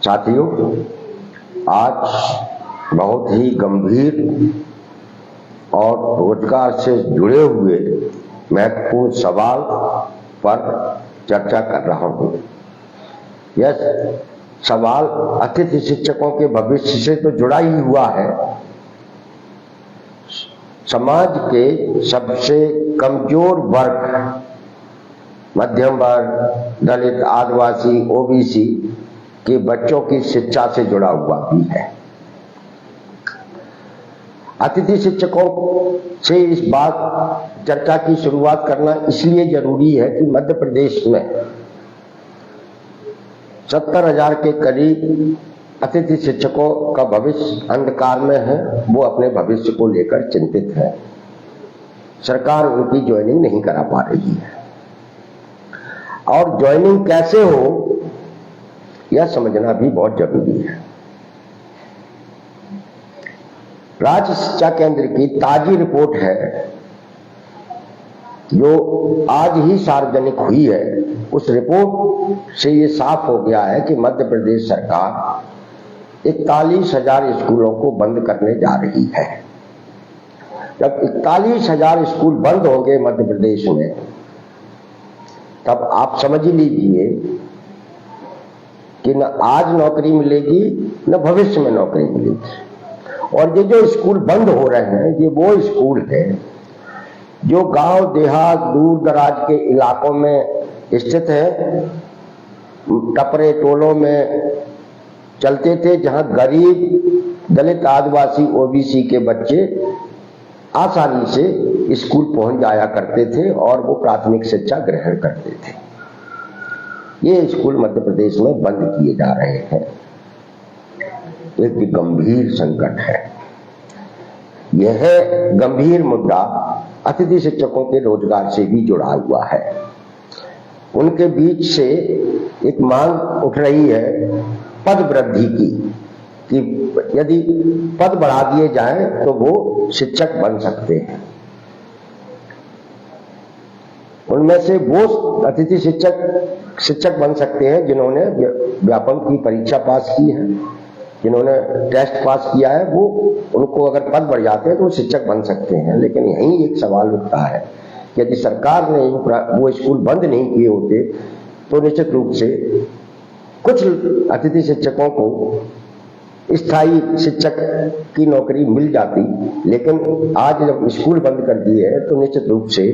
साथियों, आज बहुत ही गंभीर और रोजगार से जुड़े हुए महत्वपूर्ण सवाल पर चर्चा कर रहा हूं। यह सवाल अतिथि शिक्षकों के भविष्य से तो जुड़ा ही हुआ है। समाज के सबसे कमजोर वर्ग, मध्यम वर्ग, दलित, आदिवासी, ओबीसी के बच्चों की शिक्षा से जुड़ा हुआ भी है। अतिथि शिक्षकों से इस बात चर्चा की शुरुआत करना इसलिए जरूरी है कि मध्य प्रदेश में 70,000 के करीब अतिथि शिक्षकों का भविष्य अंधकार में है। वो अपने भविष्य को लेकर चिंतित है। सरकार उनकी ज्वाइनिंग नहीं करा पा रही है और ज्वाइनिंग कैसे हो यह समझना भी बहुत जरूरी है। राज्य शिक्षा केंद्र की ताजी रिपोर्ट है जो आज ही सार्वजनिक हुई है। उस रिपोर्ट से ये साफ हो गया है कि मध्य प्रदेश सरकार 41,000 स्कूलों को बंद करने जा रही है। जब 41,000 स्कूल बंद होंगे मध्य प्रदेश में, तब आप समझ ही लीजिए कि न आज नौकरी मिलेगी न भविष्य में नौकरी मिलेगी। और ये जो स्कूल बंद हो रहे हैं, ये वो स्कूल है जो गांव देहात दूर दराज के इलाकों में स्थित है, टपरे टोलों में चलते थे, जहां गरीब दलित, आदिवासी, ओबीसी के बच्चे आसानी से स्कूल पहुंच जाया करते थे और वो प्राथमिक शिक्षा ग्रहण करते थे। ये स्कूल मध्य प्रदेश में बंद किए जा रहे हैं। एक गंभीर संकट है। यह गंभीर मुद्दा अतिथि शिक्षकों के रोजगार से भी जुड़ा हुआ है। उनके बीच से एक मांग उठ रही है पद वृद्धि की, कि यदि पद बढ़ा दिए जाएं तो वो शिक्षक बन सकते हैं। उनमें से वो अतिथि शिक्षक बन सकते हैं जिन्होंने व्यापम की परीक्षा पास की है, जिन्होंने टेस्ट पास किया है। वो उनको अगर पद बढ़ जाते हैं तो वो शिक्षक बन सकते हैं। लेकिन यही एक सवाल उठता है कि यदि सरकार ने वो स्कूल बंद नहीं किए होते तो निश्चित रूप से कुछ अतिथि शिक्षकों को स्थायी शिक्षक की नौकरी मिल जाती। लेकिन आज जब स्कूल बंद कर दिए हैं तो निश्चित रूप से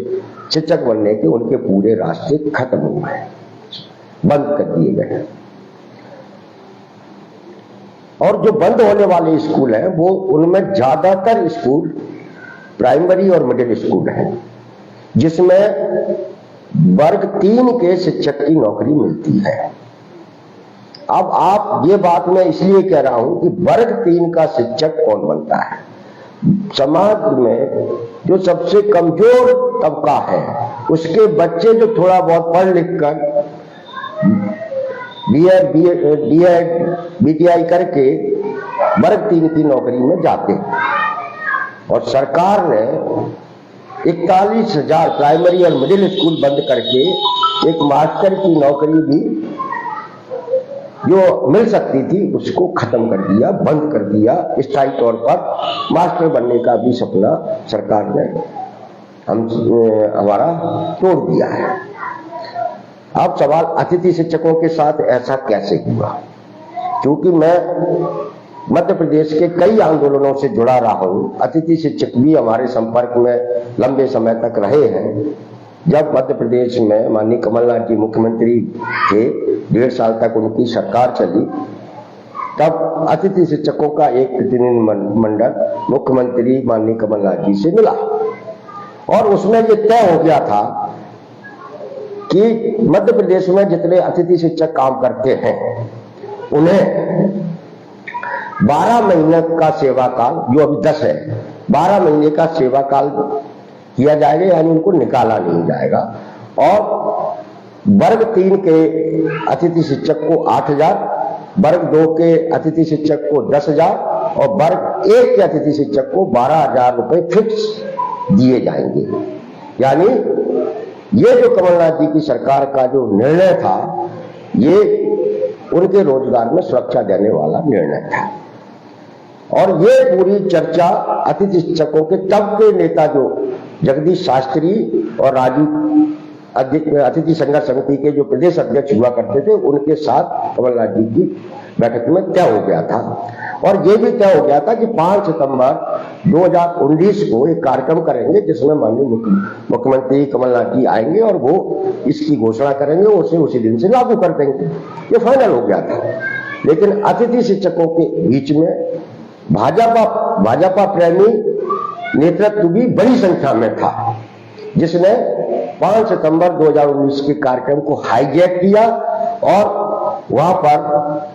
शिक्षक बनने के उनके पूरे रास्ते खत्म हो गए, बंद कर दिए गए हैं। और जो बंद होने वाले स्कूल हैं वो उनमें ज्यादातर स्कूल प्राइमरी और मिडिल स्कूल हैं, जिसमें वर्ग 3 के शिक्षक की नौकरी मिलती है। अब आप ये बात मैं इसलिए कह रहा हूं कि वर्ग 3 का शिक्षक कौन बनता है? समाज में जो सबसे कमजोर तबका है उसके बच्चे जो थोड़ा बहुत पढ़ लिख कर बीएड, बीटीआई करके वर्ग 3 की नौकरी में जाते हैं। और सरकार ने 41,000 प्राइमरी और मिडिल स्कूल बंद करके एक मास्टर की नौकरी भी जो मिल सकती थी उसको खत्म कर दिया, बंद कर दिया। स्थायी तौर पर मास्टर बनने का भी सपना सरकार ने हमारा तोड़ दिया है। अब सवाल अतिथि शिक्षकों के साथ ऐसा कैसे हुआ? क्योंकि मैं मध्य प्रदेश के कई आंदोलनों से जुड़ा रहा हूं, अतिथि शिक्षक भी हमारे संपर्क में लंबे समय तक रहे हैं। जब मध्य प्रदेश में माननीय कमलनाथ जी मुख्यमंत्री थे, 1.5 साल तक उनकी सरकार चली, तब अतिथि शिक्षकों का एक प्रतिनिधि मंडल मुख्यमंत्री माननीय कमलनाथ जी से मिला और उसमें ये तय हो गया था कि मध्य प्रदेश में जितने अतिथि शिक्षक काम करते हैं उन्हें 12 महीने का सेवा काल, जो अभी 10 है, 12 महीने का सेवा काल किया जाएगा, यानी उनको निकाला नहीं जाएगा। और वर्ग 3 के अतिथि शिक्षक को 8,000, वर्ग 2 के अतिथि शिक्षक को 10,000 और वर्ग 1 के अतिथि शिक्षक को 12,000 रुपए फिक्स दिए जाएंगे। यानी ये जो कमलनाथ जी की सरकार का जो निर्णय था, ये उनके रोजगार में सुरक्षा देने वाला निर्णय था। और ये पूरी चर्चा अतिथि शिक्षकों के तब के नेता जो जगदीश शास्त्री और राजू अतिथि संघर्ष समिति के जो प्रदेश अध्यक्ष हुआ करते थे, उनके साथ कमलनाथ जी की बैठक में तय हो गया था। और ये भी तय हो गया था कि 5 सितंबर 2019 को एक कार्यक्रम करेंगे जिसमें माननीय मुख्यमंत्री कमलनाथ जी आएंगे और वो इसकी घोषणा करेंगे, उसे उसी दिन से लागू कर देंगे। ये फाइनल हो गया था। लेकिन अतिथि शिक्षकों के बीच में भाजपा प्रेमी नेतृत्व भी बड़ी संख्या में था, जिसने 5 सितंबर 2019 के कार्यक्रम को हाईजैक किया और वहां पर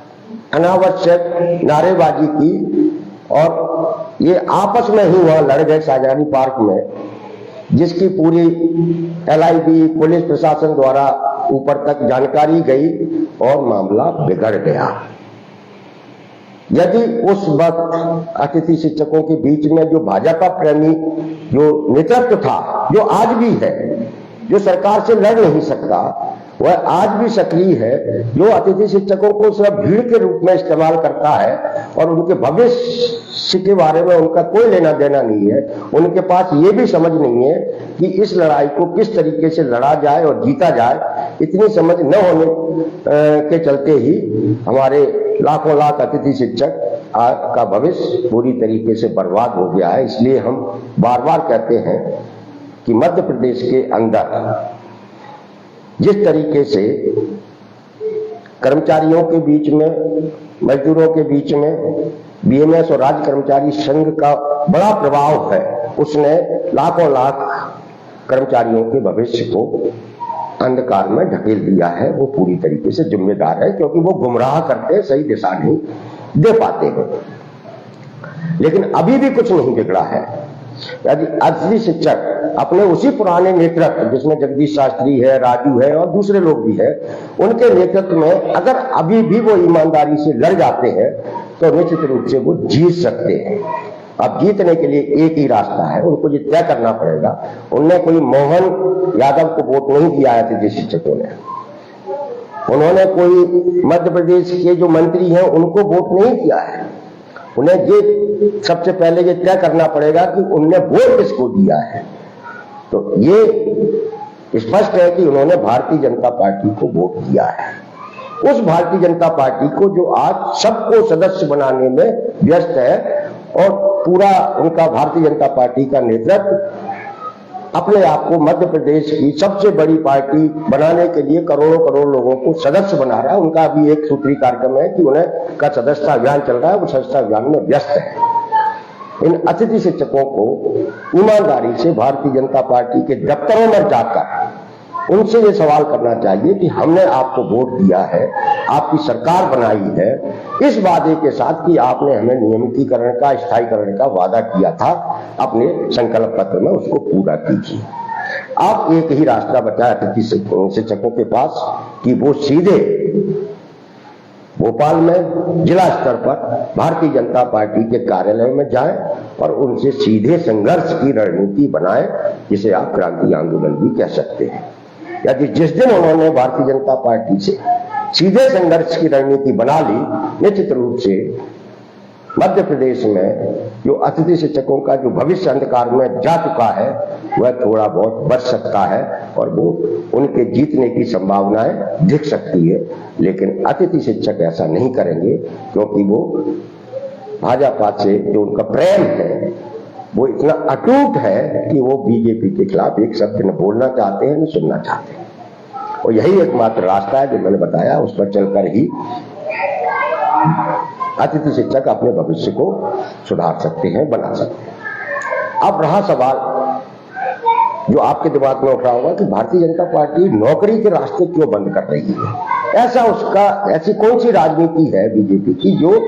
अनावश्यक नारेबाजी की और ये आपस में ही वहां लड़ गए शाहजहानी पार्क में, जिसकी पूरी LIB पुलिस प्रशासन द्वारा ऊपर तक जानकारी गई और मामला बिगड़ गया। यदि उस वक्त अतिथि शिक्षकों के बीच में जो भाजपा प्रेमी जो नेतृत्व था, जो आज भी है, जो सरकार से लड़ नहीं सकता, वह आज भी सक्रिय है, जो अतिथि शिक्षकों को सिर्फ भीड़ के रूप में इस्तेमाल करता है और उनके भविष्य के बारे में उनका कोई लेना देना नहीं है, उनके पास ये भी समझ नहीं है कि इस लड़ाई को किस तरीके से लड़ा जाए और जीता जाए, इतनी समझ न होने के चलते ही हमारे लाखों लाख अतिथि शिक्षक का भविष्य पूरी तरीके से बर्बाद हो गया है। इसलिए हम बार बार कहते हैं कि मध्य प्रदेश के अंदर जिस तरीके से कर्मचारियों के बीच में, मजदूरों के बीच में BMS और राज्य कर्मचारी संघ का बड़ा प्रभाव है, उसने लाखों लाख कर्मचारियों के भविष्य को अंधकार में ढकेल दिया है। वो पूरी तरीके से जिम्मेदार है, क्योंकि वो गुमराह करते हैं, सही दिशा नहीं दे पाते हैं। लेकिन अभी भी कुछ नहीं बिगड़ा है। यदि अतिथि शिक्षक अपने उसी पुराने नेतृत्व, जिसमें जगदीश शास्त्री है, राजू है और दूसरे लोग भी है, उनके नेतृत्व में अगर अभी भी वो ईमानदारी से लड़ जाते हैं तो निश्चित रूप से वो जीत सकते हैं। अब जीतने के लिए एक ही रास्ता है, उनको ये तय करना पड़ेगा। उनने कोई मोहन यादव को वोट नहीं दिया है अतिथि शिक्षकों ने, उन्होंने कोई मध्य प्रदेश के जो मंत्री हैं उनको वोट नहीं दिया है। उन्हें ये सबसे पहले ये तय करना पड़ेगा कि उनने वोट किसको दिया है। तो ये स्पष्ट है कि उन्होंने भारतीय जनता पार्टी को वोट दिया है, उस भारतीय जनता पार्टी को जो आज सबको सदस्य बनाने में व्यस्त है और पूरा उनका भारतीय जनता पार्टी का नेतृत्व अपने आप को मध्य प्रदेश की सबसे बड़ी पार्टी बनाने के लिए करोड़ों करोड़ लोगों को सदस्य बना रहा है। उनका भी एक सूत्री कार्यक्रम है कि उन्हें का सदस्यता अभियान चल रहा है, वो सदस्यता अभियान में व्यस्त है। इन अतिथि शिक्षकों को ईमानदारी से भारतीय जनता पार्टी के दफ्तरों में जाकर उनसे ये सवाल करना चाहिए कि हमने आपको वोट दिया है, आपकी सरकार बनाई है, इस वादे के साथ कि आपने हमें नियमितीकरण का, स्थायीकरण का वादा किया था, अपने संकल्प पत्र में उसको पूरा कीजिए। आप एक ही रास्ता बचा अतिथि शिक्षकों के पास कि वो सीधे भोपाल में जिला स्तर पर भारतीय जनता पार्टी के कार्यालय में जाएं और उनसे सीधे संघर्ष की रणनीति बनाएं, जिसे आप क्रांति आंदोलन भी कह सकते हैं। यदि जिस दिन उन्होंने भारतीय जनता पार्टी से सीधे संघर्ष की रणनीति बना ली, निश्चित रूप से मध्य प्रदेश में जो अतिथि शिक्षकों का जो भविष्य अंधकार में जा चुका है वह थोड़ा बहुत बच सकता है और वो उनके जीतने की संभावनाएं दिख सकती है। लेकिन अतिथि शिक्षक ऐसा नहीं करेंगे, क्योंकि वो भाजपा से जो उनका प्रेम है वो इतना अटूट है कि वो बीजेपी के खिलाफ एक शब्द न बोलना चाहते हैं न सुनना चाहते हैं। और यही एकमात्र रास्ता है जो मैंने बताया, उस पर चलकर ही अतिथि शिक्षक अपने भविष्य को सुधार सकते हैं, बना सकते हैं। अब रहा सवाल जो आपके दिमाग में उठ रहा होगा कि भारतीय जनता पार्टी नौकरी के रास्ते क्यों बंद कर रही है। ऐसी कौन सी राजनीति है बीजेपी की जो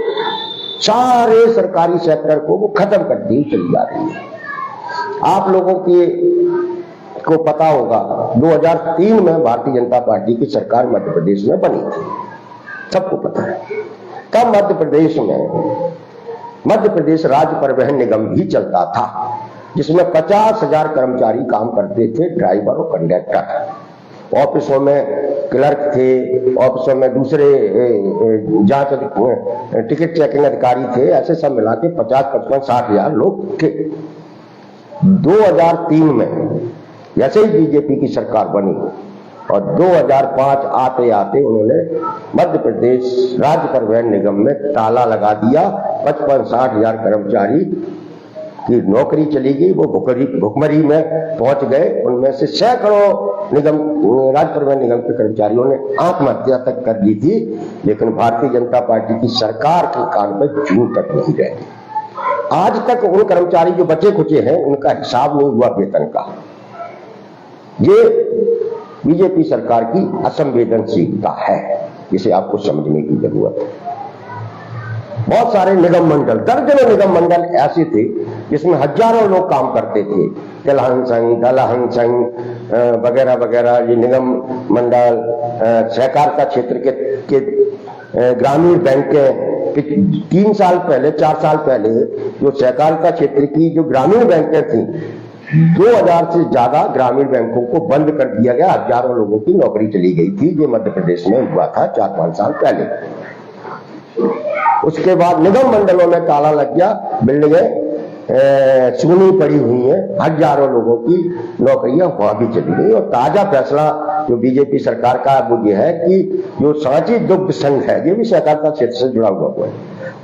सारे सरकारी सेक्टर को वो खत्म करती हुई चली जा रही है। आप लोगों को पता होगा 2003 में भारतीय जनता पार्टी की सरकार मध्य प्रदेश में बनी थी, सबको पता है। तब मध्य प्रदेश राज्य परिवहन निगम भी चलता था, जिसमें 50,000 कर्मचारी काम करते थे, ड्राइवर और कंडक्टर। ऑफिसों में क्लर्क थे, ऑफिसों में दूसरे जांच टिकट चेकिंग अधिकारी थे, ऐसे सब मिला के 50, 55, 60 हजार लोग थे। 2003 में जैसे ही बीजेपी की सरकार बनी और 2005 आते आते उन्होंने मध्य प्रदेश राज्य परिवहन निगम में ताला लगा दिया। 55-60 हजार कर्मचारी की नौकरी चली गई, वो भुखमरी में पहुंच गए। उनमें से सैकड़ों निगम राज्य परिवहन निगम के कर्मचारियों ने आत्महत्या तक कर ली थी, लेकिन भारतीय जनता पार्टी की सरकार के कान पर जूं तक नहीं रही। आज तक उन कर्मचारी जो बचे खुचे हैं उनका हिसाब नहीं हुआ वेतन का। ये बीजेपी सरकार की असंवेदनशीलता है, जिसे आपको समझने की जरूरत है। बहुत सारे निगम मंडल, दर्जनों निगम मंडल ऐसे थे जिसमें हजारों लोग काम करते थे। तिलहन संघ, दलहन संघ वगैरह वगैरह, ये निगम मंडल सहकारिता क्षेत्र के ग्रामीण बैंकें 3 साल पहले 4 साल पहले जो सहकारिता क्षेत्र की जो ग्रामीण बैंकें थी, 2000 से ज्यादा ग्रामीण बैंकों को बंद कर दिया गया। हजारों लोगों की नौकरी चली गई थी। ये मध्य प्रदेश में हुआ था 4-5 साल पहले। उसके बाद निगम मंडलों में ताला लग गया, बिल्डिंगें सूनी पड़ी हुई हैं, हजारों लोगों की नौकरियां वहां भी चली गई। और ताजा फैसला जो बीजेपी सरकार का वो ये है कि जो सांची दुग्ध संघ है, ये भी सहकारिता क्षेत्र से जुड़ा हुआ है,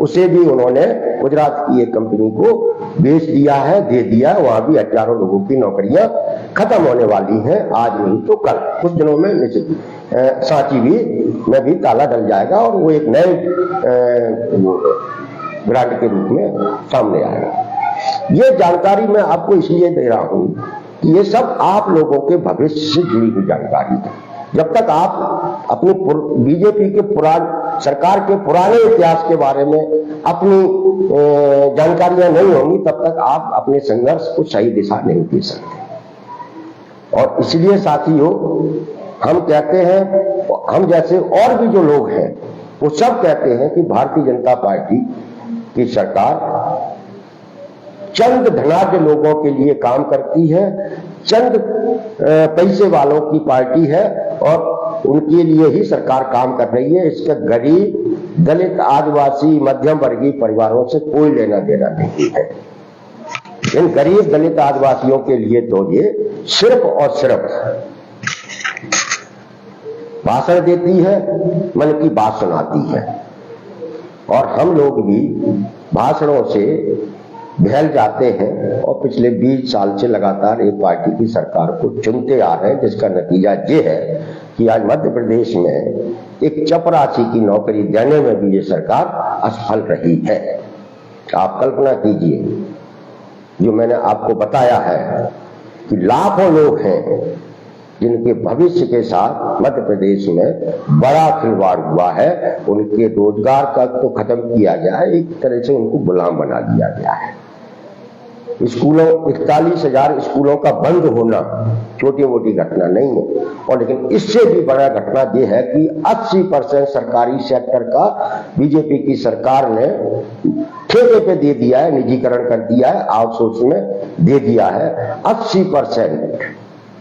उसे भी उन्होंने गुजरात की एक कंपनी को बेच दिया है, दे दिया। वहां भी हजारों लोगों की नौकरियां खत्म होने वाली हैं, आज नहीं तो कल, कुछ दिनों में निश्चित सांची में भी ताला डल जाएगा और वो एक नए ब्रांड के रूप में सामने आएगा। ये जानकारी मैं आपको इसलिए दे रहा हूं कि ये सब आप लोगों के भविष्य से जुड़ी हुई जानकारी है। जब तक आप अपनी बीजेपी के सरकार के पुराने इतिहास के बारे में अपनी जानकारियां नहीं होंगी, तब तक आप अपने संघर्ष को सही दिशा नहीं दे सकते। और इसलिए साथियों, हम कहते हैं, हम जैसे और भी जो लोग हैं वो सब कहते हैं कि भारतीय जनता पार्टी की सरकार चंद धनाढ्य लोगों के लिए काम करती है, चंद पैसे वालों की पार्टी है और उनके लिए ही सरकार काम कर रही है। इसका गरीब, दलित, आदिवासी, मध्यम वर्गीय परिवारों से कोई लेना देना नहीं है। इन गरीब, दलित, आदिवासियों के लिए तो ये सिर्फ और सिर्फ भाषण देती है, मन की बात सुनाती है। और हम लोग भी भाषणों से बहल जाते हैं और पिछले 20 साल से लगातार एक पार्टी की सरकार को चुनते आ रहे हैं, जिसका नतीजा ये है कि आज मध्य प्रदेश में एक चपरासी की नौकरी देने में भी ये सरकार असफल रही है। आप कल्पना कीजिए, जो मैंने आपको बताया है कि लाखों लोग हैं जिनके भविष्य के साथ मध्य प्रदेश में बड़ा खिलवाड़ हुआ है, उनके रोजगार का तो खत्म किया गया है, एक तरह से उनको गुलाम बना दिया गया है। स्कूलों 41,000 स्कूलों का बंद होना छोटी मोटी घटना नहीं है। और लेकिन इससे भी बड़ा घटना यह है कि 80% सरकारी सेक्टर का बीजेपी की सरकार ने ठेके पे दे दिया है, निजीकरण कर दिया है, आउटसोर्स में दे दिया है। 80%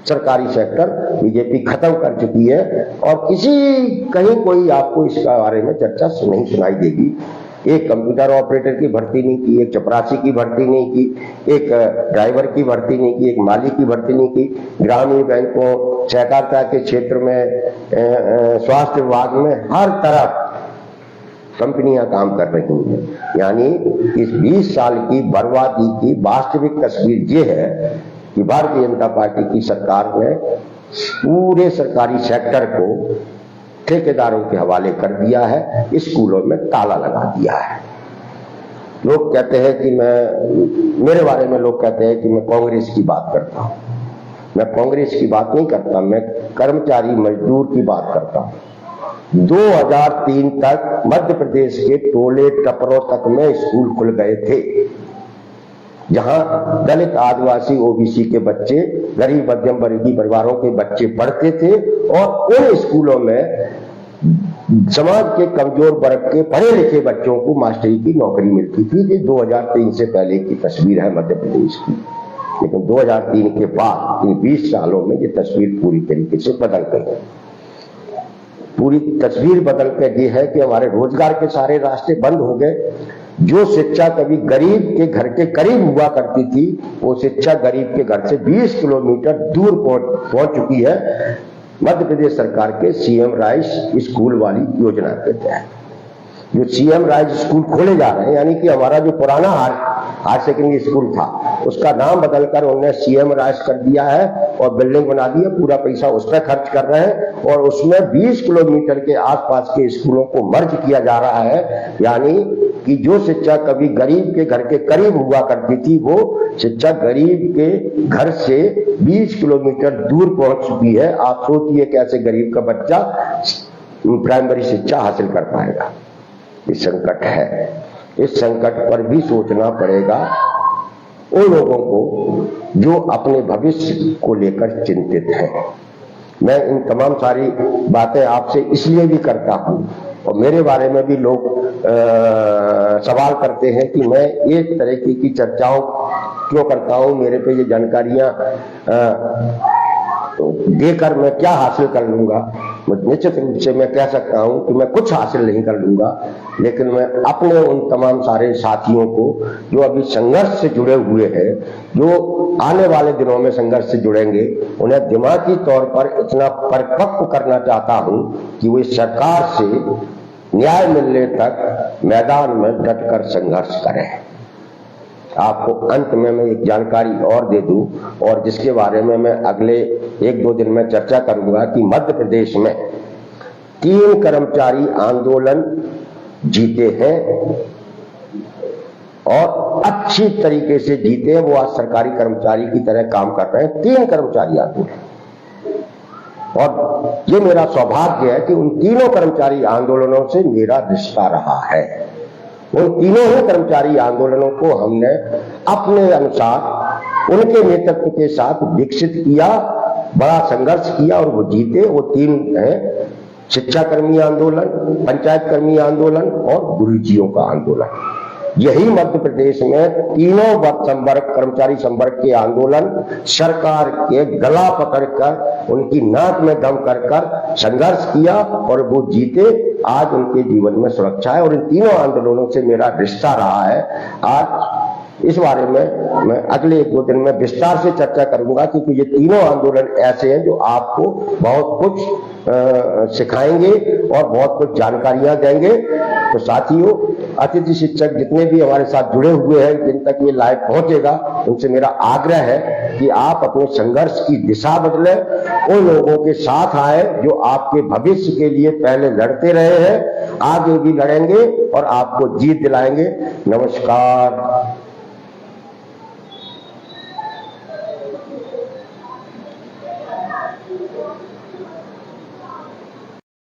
सरकारी सेक्टर बीजेपी खत्म कर चुकी है और कहीं कोई आपको इसका बारे में चर्चा नहीं सुनाई देगी। एक कंप्यूटर ऑपरेटर की भर्ती नहीं की, एक चपरासी की भर्ती नहीं की, एक ड्राइवर की भर्ती नहीं की, एक माली की भर्ती नहीं की। ग्रामीण बैंकों, सहकारिता के क्षेत्र में, स्वास्थ्य विभाग में, हर तरफ कंपनियां काम कर रही हैं। यानी इस 20 साल की बर्बादी की वास्तविक तस्वीर ये है कि भारतीय जनता पार्टी की सरकार ने पूरे सरकारी सेक्टर को ठेकेदारों के हवाले कर दिया है, स्कूलों में ताला लगा दिया है। लोग कहते हैं कि मेरे बारे में लोग कहते हैं कि मैं कांग्रेस की बात करता हूं। मैं कांग्रेस की बात नहीं करता, मैं कर्मचारी मजदूर की बात करता हूं। 2003 तक मध्य प्रदेश के टोले टपरों तक में स्कूल खुल गए थे, जहां दलित, आदिवासी, ओबीसी के बच्चे, गरीब मध्यम वर्गीय परिवारों के बच्चे पढ़ते थे और उन स्कूलों में समाज के कमजोर वर्ग के पढ़े लिखे बच्चों को मास्टरी की नौकरी मिलती थी। ये 2003 से पहले की तस्वीर है मध्य प्रदेश की। लेकिन 2003 के बाद इन 20 सालों में ये तस्वीर पूरी तरीके से बदल गई। पूरी तस्वीर बदल कर ये है कि हमारे रोजगार के सारे रास्ते बंद हो गए। जो शिक्षा कभी गरीब के घर के करीब हुआ करती थी, वो शिक्षा गरीब के घर से 20 किलोमीटर दूर पहुंच चुकी है मध्य प्रदेश सरकार के सीएम राइस स्कूल वाली योजना के तहत। जो सीएम राइस स्कूल खोले जा रहे हैं, यानी कि हमारा जो पुराना हायर सेकेंडरी स्कूल था उसका नाम बदलकर उन्होंने सीएम राइस कर दिया है और बिल्डिंग बना दी है। पूरा पैसा उस पर खर्च कर रहे हैं और उसमें 20 किलोमीटर के आसपास के स्कूलों को मर्ज किया जा रहा है। यानी कि जो शिक्षा कभी गरीब के घर के करीब हुआ करती थी, वो शिक्षा गरीब के घर से 20 किलोमीटर दूर पहुंच चुकी है। आप सोचिए कैसे गरीब का बच्चा प्राइमरी शिक्षा हासिल कर पाएगा। ये संकट है। इस संकट पर भी सोचना पड़ेगा उन लोगों को जो अपने भविष्य को लेकर चिंतित हैं। मैं इन तमाम सारी बातें आपसे इसलिए भी करता हूं और मेरे बारे में भी लोग सवाल करते हैं कि मैं एक तरीके की चर्चाओं क्यों करता हूं, मेरे पे ये जानकारियां देकर मैं क्या हासिल कर लूंगा। निश्चित रूप से मैं कह सकता हूं कि मैं कुछ हासिल नहीं कर लूंगा, लेकिन मैं अपने उन तमाम सारे साथियों को जो अभी संघर्ष से जुड़े हुए हैं, जो आने वाले दिनों में संघर्ष से जुड़ेंगे, उन्हें दिमागी तौर पर इतना परिपक्व करना चाहता हूं कि वो इस सरकार से न्याय मिलने तक मैदान में डटकर संघर्ष करें। आपको अंत में मैं एक जानकारी और दे दूं और जिसके बारे में मैं अगले 1-2 दिन में चर्चा करूंगा कि मध्य प्रदेश में 3 कर्मचारी आंदोलन जीते हैं और अच्छी तरीके से जीते हैं। वो आज सरकारी कर्मचारी की तरह काम कर रहे हैं। 3 कर्मचारी आंदोलन, और ये मेरा सौभाग्य है कि उन तीनों कर्मचारी आंदोलनों से मेरा रिश्ता रहा है। उन तीनों ही कर्मचारी आंदोलनों को हमने अपने अनुसार उनके नेतृत्व के साथ विकसित किया, बड़ा संघर्ष किया और वो जीते। वो 3 हैं, शिक्षा कर्मी आंदोलन, पंचायत कर्मी आंदोलन और गुरुजियों का आंदोलन। यही मध्य प्रदेश में तीनों संवर्ग कर्मचारी संवर्ग के आंदोलन सरकार के गला पकड़कर उनकी नाक में दम कर संघर्ष किया और वो जीते। आज उनके जीवन में सुरक्षा है और इन तीनों आंदोलनों से मेरा रिश्ता रहा है। आज इस बारे में मैं अगले 1-2 दिन में विस्तार से चर्चा करूंगा, क्योंकि ये तीनों आंदोलन ऐसे हैं जो आपको बहुत कुछ सिखाएंगे और बहुत कुछ जानकारियां देंगे। तो साथियों, अतिथि शिक्षक जितने भी हमारे साथ जुड़े हुए हैं, जिन तक ये लाइव पहुंचेगा, उनसे मेरा आग्रह है कि आप अपने संघर्ष की दिशा बदलें, उन लोगों के साथ आए जो आपके भविष्य के लिए पहले लड़ते रहे हैं, आगे भी लड़ेंगे और आपको जीत दिलाएंगे। नमस्कार।